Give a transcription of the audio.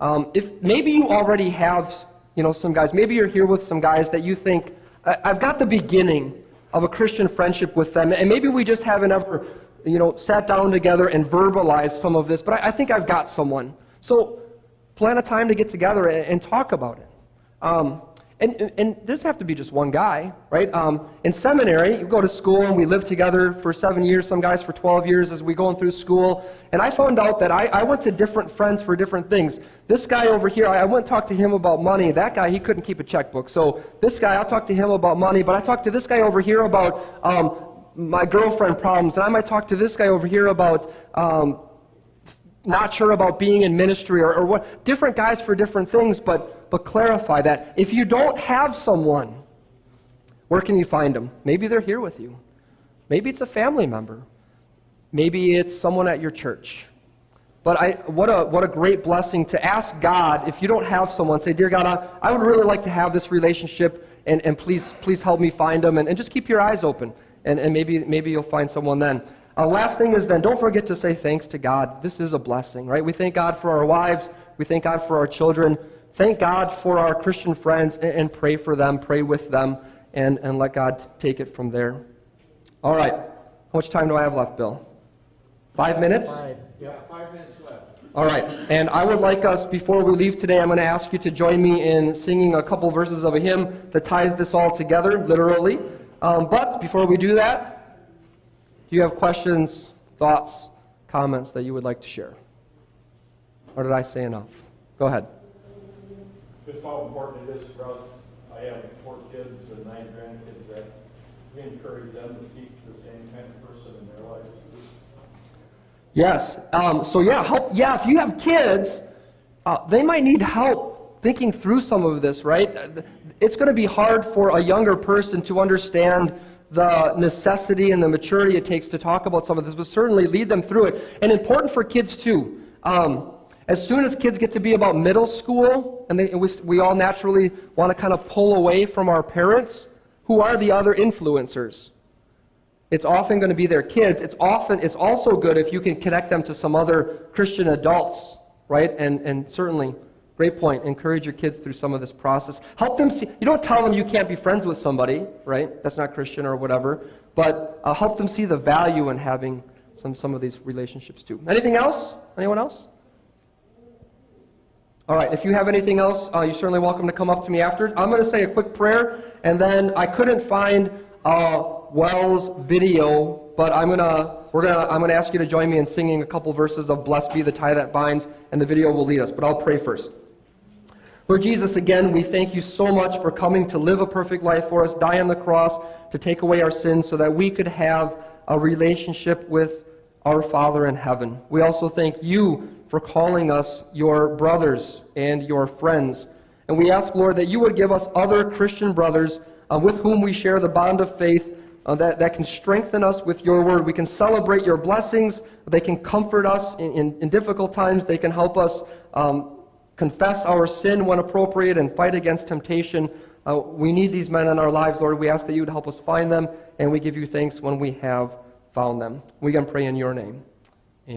If maybe you already have, some guys, maybe you're here with some guys that you think, I've got the beginning of a Christian friendship with them, and maybe we just haven't ever, sat down together and verbalized some of this, but I think I've got someone. So plan a time to get together and talk about it. And this have to be just one guy, right? In seminary, you go to school and we live together for 7 years, some guys for 12 years as we going through school. And I found out that I went to different friends for different things. This guy over here, I went and talked to him about money. That guy, he couldn't keep a checkbook. So this guy, I'll talk to him about money, but I talked to this guy over here about my girlfriend problems. And I might talk to this guy over here about not sure about being in ministry or what. Different guys for different things, but clarify that. If you don't have someone, where can you find them? Maybe they're here with you. Maybe it's a family member. Maybe it's someone at your church. But what a great blessing to ask God, if you don't have someone, say, dear God, I would really like to have this relationship, and please help me find them, and just keep your eyes open, and maybe you'll find someone then. Last thing is then, don't forget to say thanks to God. This is a blessing, right? We thank God for our wives. We thank God for our children. Thank God for our Christian friends, and pray for them, pray with them, and let God take it from there. All right. How much time do I have left, Bill? 5 minutes? 5. Yeah, 5 minutes left. All right. And I would like us, before we leave today, I'm going to ask you to join me in singing a couple verses of a hymn that ties this all together, literally. But before we do that, do you have questions, thoughts, comments that you would like to share? Or did I say enough? Go ahead. Just how important it is for us. I have 4 kids and 9 grandkids, that we encourage them to seek the same kind of person in their lives. Yes. If you have kids, they might need help thinking through some of this, right? It's going to be hard for a younger person to understand the necessity and the maturity it takes to talk about some of this, but certainly lead them through it. And important for kids too. As soon as kids get to be about middle school, and we all naturally want to kind of pull away from our parents, who are the other influencers? It's often going to be their kids. It's also good if you can connect them to some other Christian adults, right? And certainly, great point. Encourage your kids through some of this process. Help them see. You don't tell them you can't be friends with somebody, right? That's not Christian or whatever. But help them see the value in having some of these relationships too. Anything else? Anyone else? All right, if you have anything else, you're certainly welcome to come up to me after. I'm going to say a quick prayer, and then I couldn't find Wells' video, but I'm going to ask you to join me in singing a couple verses of "Blessed Be the Tie That Binds," and the video will lead us. But I'll pray first. Lord Jesus, again, we thank you so much for coming to live a perfect life for us, die on the cross to take away our sins, so that we could have a relationship with our Father in heaven. We also thank you for calling us your brothers and your friends. And we ask, Lord, that you would give us other Christian brothers with whom we share the bond of faith that can strengthen us with your word. We can celebrate your blessings. They can comfort us in difficult times. They can help us confess our sin when appropriate and fight against temptation. We need these men in our lives, Lord. We ask that you would help us find them, and we give you thanks when we have found them. We can pray in your name.